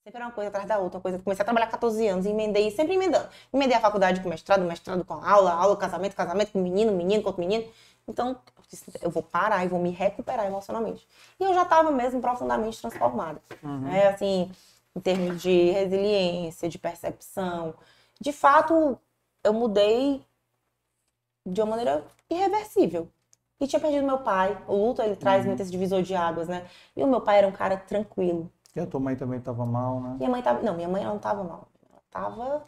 Sempre era uma coisa atrás da outra, uma coisa. Comecei a trabalhar 14 anos, emendei, sempre emendando. Emendei a faculdade com mestrado, mestrado com aula, aula, casamento, casamento com menino, menino com outro menino. Então, eu disse, eu vou parar e vou me recuperar emocionalmente. E eu já estava mesmo profundamente transformada. Né? Assim, em termos de resiliência, de percepção. De fato, eu mudei de uma maneira irreversível. E tinha perdido meu pai. O luto, ele traz muito esse divisor de águas, né? E o meu pai era um cara tranquilo. E a tua mãe também estava mal, né? Minha mãe tava... Não, minha mãe ela não tava mal. Ela tava um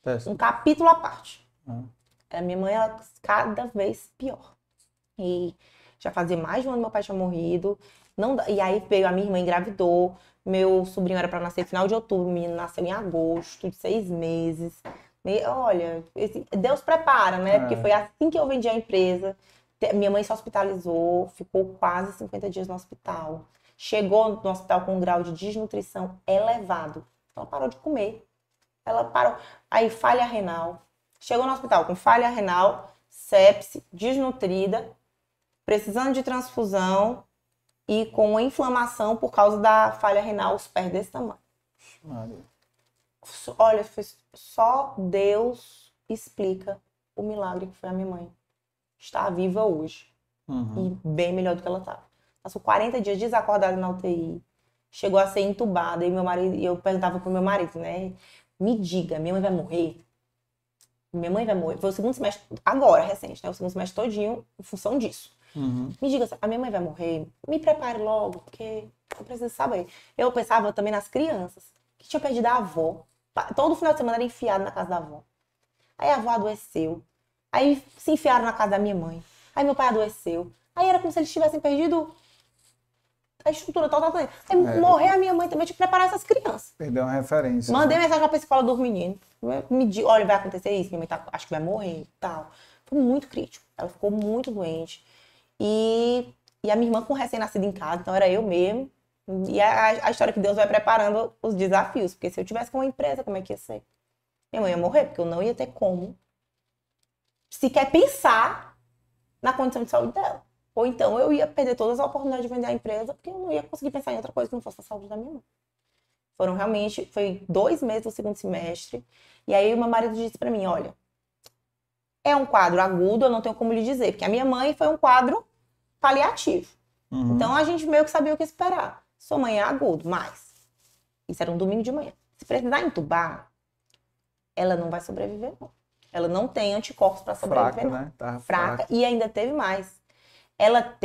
Péssimo. capítulo à parte. Ah. A minha mãe, ela cada vez pior. E já fazia mais de um ano que meu pai tinha morrido. Não... E aí veio a minha irmã, engravidou. Meu sobrinho era para nascer no final de outubro. O menino nasceu em agosto, de 6 meses. Olha, Deus prepara, né? Porque foi assim que eu vendi a empresa. Minha mãe se hospitalizou, ficou quase 50 dias no hospital. Chegou no hospital com um grau de desnutrição elevado. Ela parou de comer. Ela parou. Aí, falha renal. Chegou no hospital com falha renal, sepse, desnutrida, precisando de transfusão e com uma inflamação por causa da falha renal, os pés desse tamanho. Olha, só Deus explica o milagre que foi a minha mãe. Está viva hoje. E bem melhor do que ela estava. Passou 40 dias desacordada na UTI. Chegou a ser entubada. E meu marido, eu perguntava pro meu marido, né? Me diga, minha mãe vai morrer? Minha mãe vai morrer. Foi o segundo semestre, agora, recente, né? O segundo semestre todinho em função disso. Me diga, a minha mãe vai morrer? Me prepare logo, porque eu preciso saber. Eu pensava também nas crianças, que tinham perdido a avó. Todo final de semana era enfiado na casa da avó. Aí a avó adoeceu. Aí se enfiaram na casa da minha mãe. Aí meu pai adoeceu. Aí era como se eles tivessem perdido a estrutura total. Aí morrer a minha mãe também, tinha que preparar essas crianças. Perdeu uma referência. Mandei mensagem pra psicóloga dos meninos. Olha, vai acontecer isso, minha mãe acho que vai morrer e tal. Foi muito crítico. Ela ficou muito doente. E a minha irmã com recém-nascido em casa, então era eu mesmo. E a história que Deus vai preparando os desafios. Porque se eu tivesse com uma empresa, como é que ia ser? Minha mãe ia morrer, porque eu não ia ter como sequer pensar na condição de saúde dela. Ou então eu ia perder todas as oportunidades de vender a empresa, porque eu não ia conseguir pensar em outra coisa que não fosse a saúde da minha mãe. Foi 2 meses do segundo semestre. E aí o meu marido disse pra mim, olha, é um quadro agudo, eu não tenho como lhe dizer. Porque a minha mãe foi um quadro paliativo. Então a gente meio que sabia o que esperar. Sua mãe é agudo, mas isso era um domingo de manhã. Se precisar entubar, ela não vai sobreviver, não. Ela não tem anticorpos para sobreviver, fraca, não. né? Tava fraca. E ainda teve mais. Ela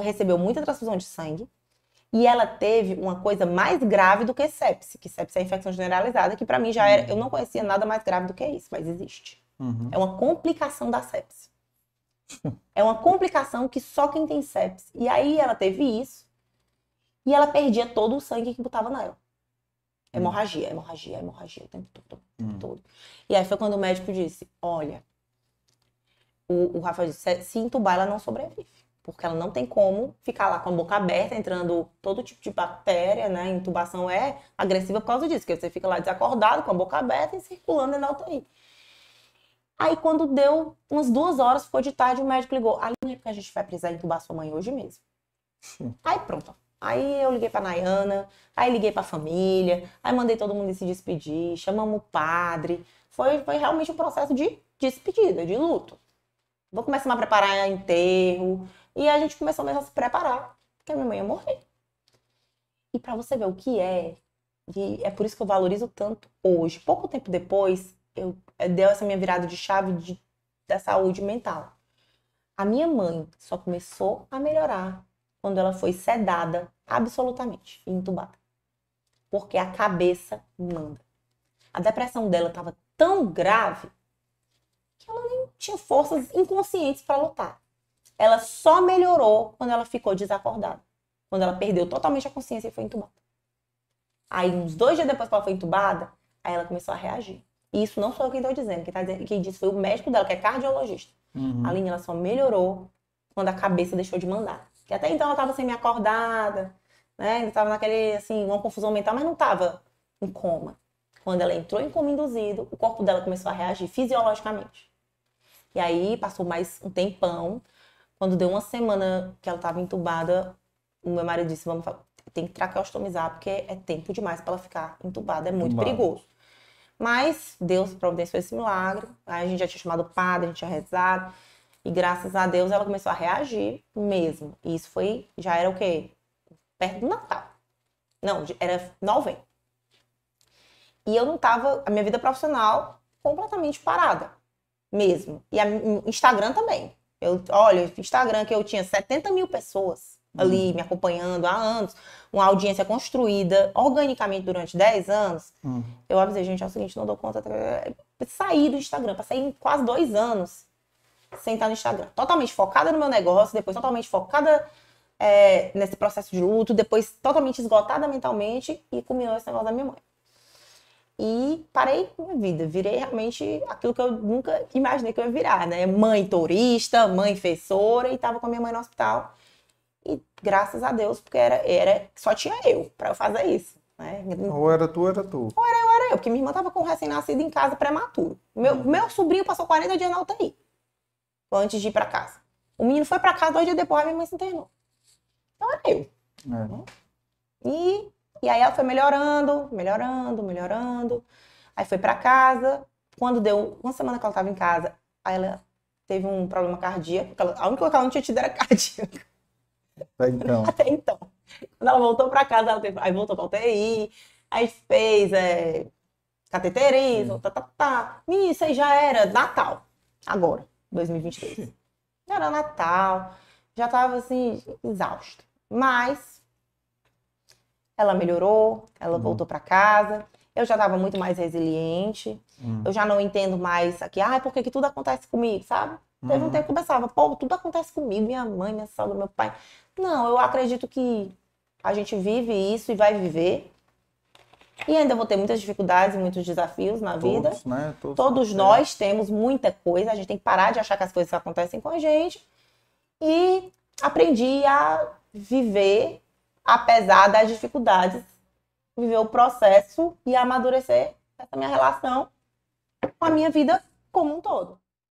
recebeu muita transfusão de sangue e ela teve uma coisa mais grave do que sepse, que sepse é a infecção generalizada, que para mim já era, eu não conhecia nada mais grave do que isso, mas existe. É uma complicação da sepse. É uma complicação que só quem tem sepse. E aí ela teve isso e ela perdia todo o sangue que botava nela. Hemorragia o tempo todo. E aí foi quando o médico disse, olha, o Rafael disse, se entubar ela não sobrevive. Porque ela não tem como ficar lá com a boca aberta, entrando todo tipo de bactéria, né? A intubação é agressiva por causa disso, que você fica lá desacordado, com a boca aberta e circulando na UTI. Aí quando deu umas 2 horas, ficou de tarde, o médico ligou, Aline, porque a gente vai precisar entubar sua mãe hoje mesmo. Aí pronto. Aí eu liguei pra Nayana, aí liguei pra família, aí mandei todo mundo se despedir, chamamos o padre. Foi realmente um processo de despedida, de luto. Vou começar a preparar enterro. E a gente começou mesmo a se preparar, porque a minha mãe ia morrer. E pra você ver o que é, e é por isso que eu valorizo tanto hoje. Pouco tempo depois, deu essa minha virada de chave da saúde mental. A minha mãe só começou a melhorar quando ela foi sedada absolutamente e entubada. Porque a cabeça manda. A depressão dela estava tão grave que ela nem tinha forças inconscientes para lutar. Ela só melhorou quando ela ficou desacordada. Quando ela perdeu totalmente a consciência e foi entubada. Aí, uns 2 dias depois que ela foi entubada, aí ela começou a reagir. E isso não sou eu quem estou dizendo. Quem disse foi o médico dela, que é cardiologista. A Aline, ela só melhorou quando a cabeça deixou de mandar. Que até então ela estava semi-acordada, né? Ainda estava naquele, assim, uma confusão mental, mas não estava em coma. Quando ela entrou em coma induzido, o corpo dela começou a reagir fisiologicamente. E aí, passou mais um tempão. Quando deu 1 semana que ela estava entubada, o meu marido disse, tem que traqueostomizar, porque é tempo demais para ela ficar entubada, é muito Entubada. perigoso. Mas Deus providenciou esse milagre, aí a gente já tinha chamado o padre, a gente tinha rezado, e graças a Deus ela começou a reagir mesmo. E isso já era o quê? Perto do Natal. Não, era novembro. E eu não tava, a minha vida profissional completamente parada, mesmo. E o Instagram também. Olha, o Instagram que eu tinha 70 mil pessoas ali me acompanhando há anos, uma audiência construída organicamente durante 10 anos, eu avisei, gente, é o seguinte, não dou conta, saí do Instagram, passei quase 2 anos sem estar no Instagram, totalmente focada no meu negócio, depois totalmente focada nesse processo de luto, depois totalmente esgotada mentalmente e culminou esse negócio da minha mãe. E parei minha vida, virei realmente aquilo que eu nunca imaginei que eu ia virar, né? Mãe tourista, mãe feissora, e tava com a minha mãe no hospital. E graças a Deus, porque só tinha eu pra eu fazer isso, né? Ou era tu, ou era tu. Ou era eu, porque minha irmã tava com um recém-nascido em casa prematuro. Meu sobrinho passou 40 dias na UTI, antes de ir pra casa. O menino foi pra casa 2 dias depois, a minha mãe se internou. Então era eu. E aí ela foi melhorando. Aí foi pra casa. Quando deu uma semana que ela tava em casa, aí ela teve um problema cardíaco. A única coisa que ela não tinha tido era cardíaco. Até então. Quando ela voltou pra casa, aí voltou pra UTI. Aí fez cateterismo, Menina, isso aí já era Natal. Agora, 2023. Já era Natal. Já tava assim, exausta. Mas ela melhorou, ela voltou para casa. Eu já estava muito mais resiliente. Eu já não entendo mais aqui, por que tudo acontece comigo, sabe? Teve um tempo que eu pensava, tudo acontece comigo, minha mãe, minha sogra, meu pai. Não, eu acredito que a gente vive isso e vai viver. E ainda vou ter muitas dificuldades e muitos desafios na vida. Né? Todos nós temos muita coisa. A gente tem que parar de achar que as coisas acontecem com a gente. E aprendi a viver, apesar das dificuldades, viver o processo e amadurecer essa minha relação com a minha vida como um todo.